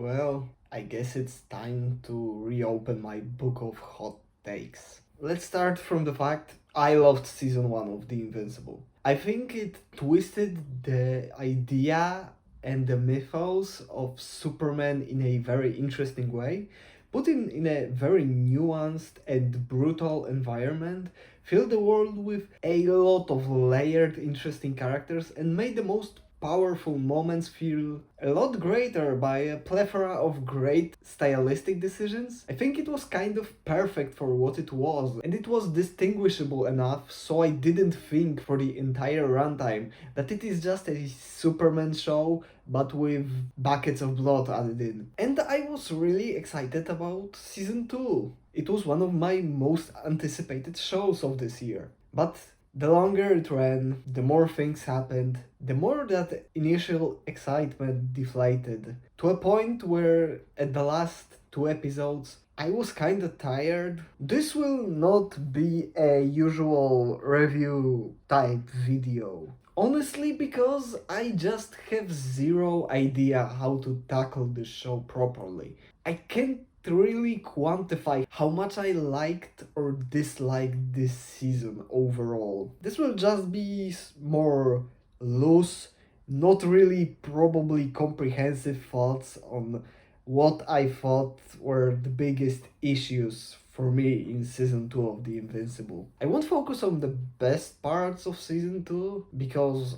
Well, I guess it's time to reopen my book of hot takes. Let's start from the fact I loved season 1 of The Invincible. I think it twisted the idea and the mythos of Superman in a very interesting way, put him in a very nuanced and brutal environment, filled the world with a lot of layered, interesting characters, and made the most powerful moments feel a lot greater by a plethora of great stylistic decisions. I think it was kind of perfect for what it was, and it was distinguishable enough so I didn't think for the entire runtime that it is just a Superman show but with buckets of blood added in. And I was really excited about season 2. It was one of my most anticipated shows of this year. But the longer it ran, the more things happened, the more that initial excitement deflated. To a point where, at the last 2 episodes, I was kinda tired. This will not be a usual review type video. Honestly, because I just have zero idea how to tackle this show properly. I can't really quantify how much I liked or disliked this season overall. This will just be more loose, not really probably comprehensive thoughts on what I thought were the biggest issues for me in season 2 of The Invincible. I won't focus on the best parts of season 2 because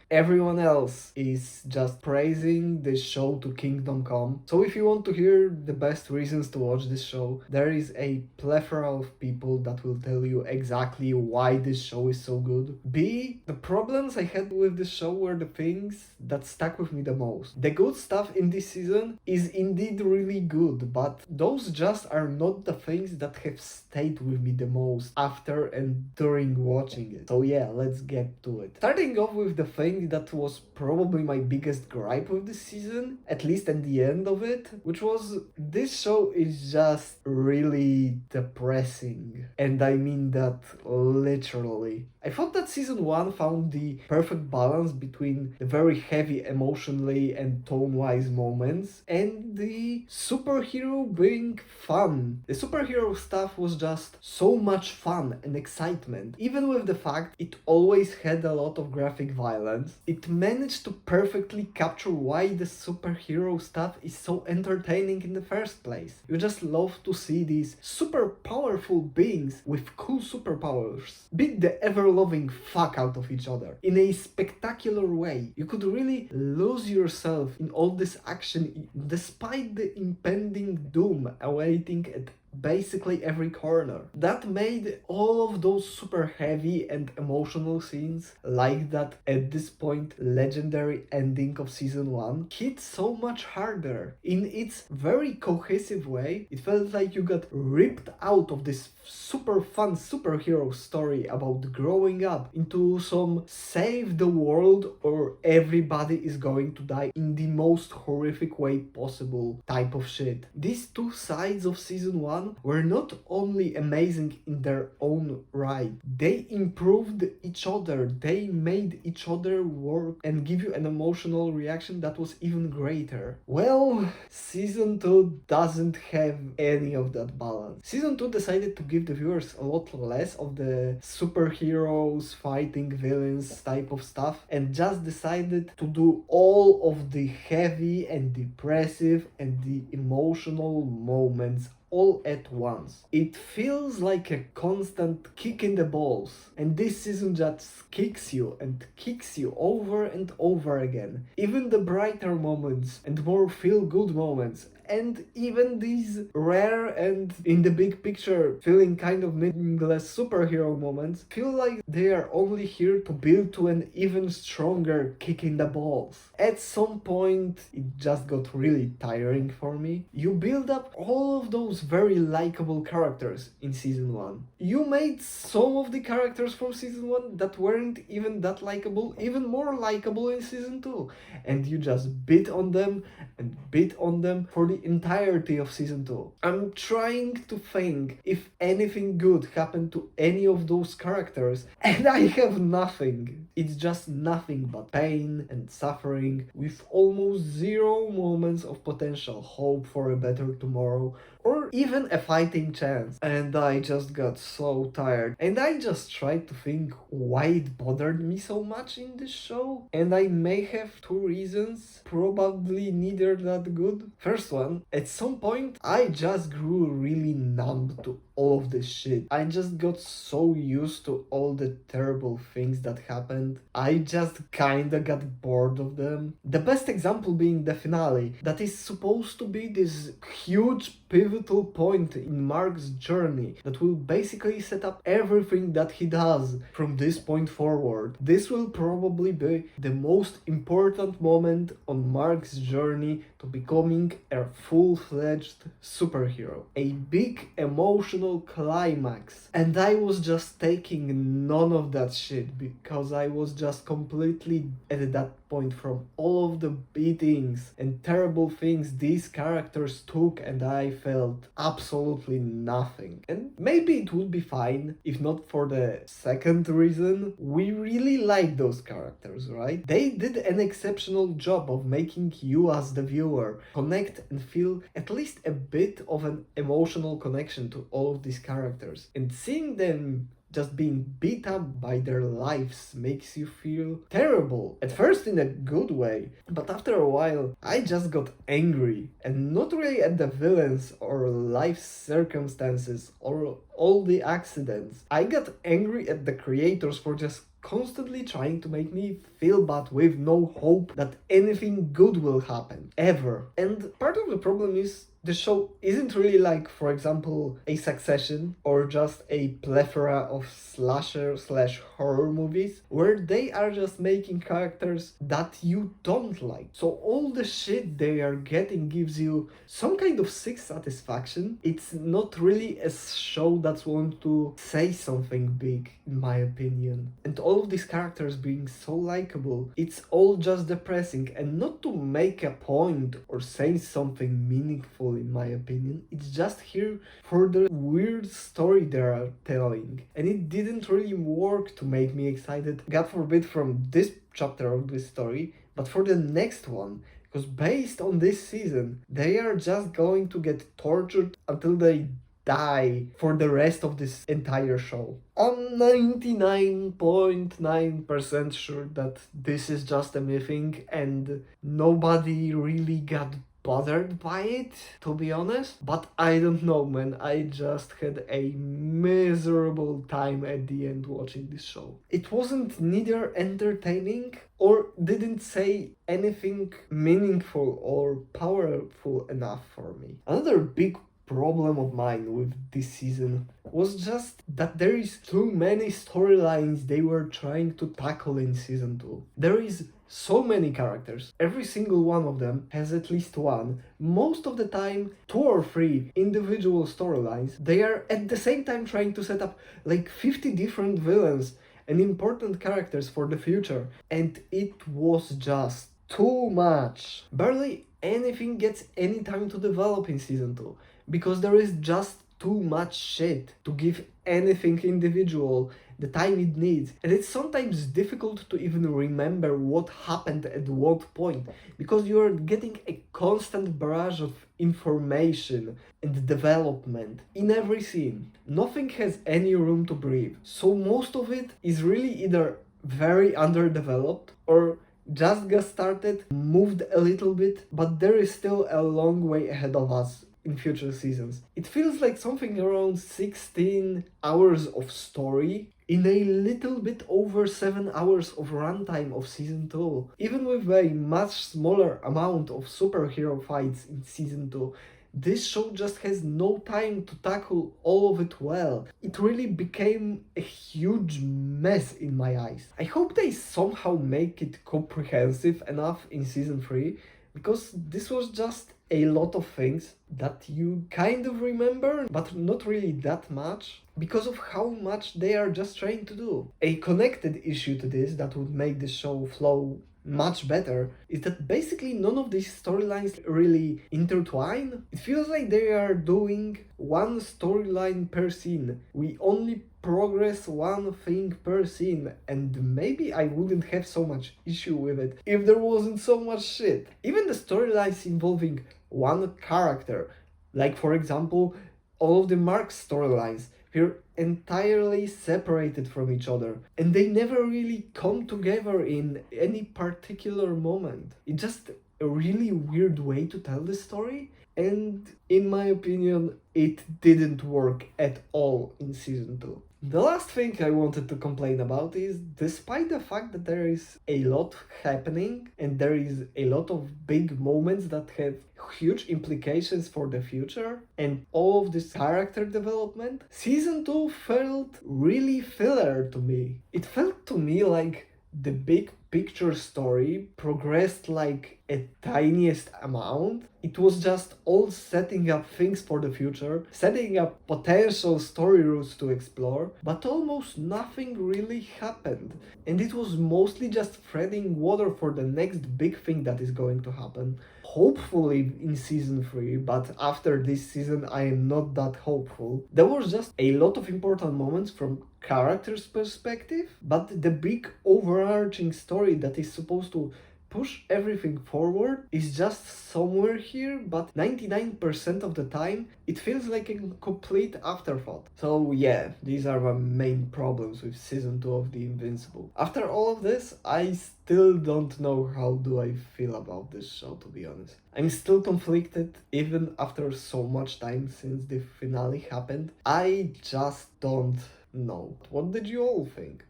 everyone else is just praising this show to Kingdom Come. So if you want to hear the best reasons to watch this show, there is a plethora of people that will tell you exactly why this show is so good. The problems I had with this show were the things that stuck with me the most. The good stuff in this season is indeed really good, but those just are not the things that have stayed with me the most after and during watching it. So yeah, let's get to it. Starting off with the thing that was probably my biggest gripe with this season, at least at the end of it, which was this show is just really depressing. And I mean that literally. I thought that season 1 found the perfect balance between the very heavy emotionally and tone-wise moments and the superhero being fun. The superhero stuff was just so much fun and excitement. Even with the fact it always had a lot of graphic violence, it managed to perfectly capture why the superhero stuff is so entertaining in the first place. You just love to see these super powerful beings with cool superpowers beat the ever-loving fuck out of each other in a spectacular way. You could really lose yourself in all this action despite the impending doom awaiting at basically every corner. That made all of those super heavy and emotional scenes, like that at this point legendary ending of season 1, hit so much harder. In its very cohesive way, it felt like you got ripped out of this super fun superhero story about growing up into some save the world or everybody is going to die in the most horrific way possible type of shit. These two sides of season 1 were not only amazing in their own right, they improved each other, they made each other work and give you an emotional reaction that was even greater. Well, season 2 doesn't have any of that balance. Season 2 decided to give the viewers a lot less of the superheroes fighting villains type of stuff and just decided to do all of the heavy and depressive and the emotional moments all at once. It feels like a constant kick in the balls, and this season just kicks you and kicks you over and over again. Even the brighter moments and more feel-good moments, and even these rare and in the big picture feeling kind of meaningless superhero moments feel like they are only here to build to an even stronger kick in the balls. At some point it just got really tiring for me. You build up all of those very likable characters in season 1. You made some of the characters from season 1 that weren't even that likable even more likable in season 2, and you just bit on them and bit on them for the entirety of season 2. I'm trying to think if anything good happened to any of those characters, and I have nothing. It's just nothing but pain and suffering, with almost zero moments of potential hope for a better tomorrow or even a fighting chance. And I just got so tired. And I just tried to think why it bothered me so much in this show. And I may have two reasons, probably neither that good. First one, at some point I just grew really numb to all of this shit. I just got so used to all the terrible things that happened. I just kinda got bored of them. The best example being the finale, that is supposed to be this huge pivotal point in Mark's journey that will basically set up everything that he does from this point forward. This will probably be the most important moment on Mark's journey to becoming a full-fledged superhero. A big emotional climax. And I was just taking none of that shit because I was just completely at that point from all of the beatings and terrible things these characters took, and I felt absolutely nothing. And maybe it would be fine if not for the second reason. We really like those characters, right? They did an exceptional job of making you as the viewer connect and feel at least a bit of an emotional connection to all of these characters. And seeing them just being beat up by their lives makes you feel terrible. At first in a good way, but after a while I just got angry. And not really at the villains or life circumstances or all the accidents. I got angry at the creators for just constantly trying to make me feel bad with no hope that anything good will happen, ever. And part of the problem is the show isn't really like, for example, a Succession or just a plethora of slasher/horror movies where they are just making characters that you don't like. So all the shit they are getting gives you some kind of sick satisfaction. It's not really a show that's want to say something big, in my opinion. And all of these characters being so likable, it's all just depressing, and not to make a point or say something meaningful in my opinion. It's just here for the weird story they are telling. And it didn't really work to make me excited, God forbid, from this chapter of this story, but for the next one. Because based on this season, they are just going to get tortured until they die for the rest of this entire show. I'm 99.9% sure that this is just a mything and nobody really got bothered by it, to be honest. But I don't know, man. I just had a miserable time at the end watching this show. It wasn't neither entertaining or didn't say anything meaningful or powerful enough for me. Another big problem of mine with this season was just that there is too many storylines they were trying to tackle in season 2. There is so many characters. Every single one of them has at least one, most of the time 2 or 3 individual storylines. They are at the same time trying to set up like 50 different villains and important characters for the future. And it was just too much. Barely anything gets any time to develop in season 2. Because there is just too much shit to give anything individual the time it needs. And it's sometimes difficult to even remember what happened at what point, because you're getting a constant barrage of information and development in every scene. Nothing has any room to breathe. So most of it is really either very underdeveloped or just got started, moved a little bit, but there is still a long way ahead of us in future seasons. It feels like something around 16 hours of story in a little bit over 7 hours of runtime of season 2. Even with a much smaller amount of superhero fights in season 2, this show just has no time to tackle all of it well. It really became a huge mess in my eyes. I hope they somehow make it comprehensive enough in season 3, because this was just a lot of things that you kind of remember, but not really that much, because of how much they are just trying to do. A connected issue to this that would make the show flow much better is that basically none of these storylines really intertwine. It feels like they are doing one storyline per scene. We only progress one thing per scene, and maybe I wouldn't have so much issue with it if there wasn't so much shit. Even the storylines involving one character, like for example, all of the Mark storylines, were entirely separated from each other, and they never really come together in any particular moment. It's just a really weird way to tell the story, and in my opinion, it didn't work at all in season 2. The last thing I wanted to complain about is, despite the fact that there is a lot happening and there is a lot of big moments that have huge implications for the future and all of this character development, season 2 felt really filler to me. It felt to me like the big picture story progressed like a tiniest amount. It was just all setting up things for the future, setting up potential story routes to explore, but almost nothing really happened. And it was mostly just treading water for the next big thing that is going to happen. Hopefully in season 3, but after this season I am not that hopeful. There was just a lot of important moments from character's perspective, but the big overarching story that is supposed to push everything forward is just somewhere here, but 99% of the time it feels like a complete afterthought. So yeah, these are my main problems with season 2 of The Invincible. After all of this, I still don't know how do I feel about this show, to be honest. I'm still conflicted even after so much time since the finale happened. I just don't know. What did you all think?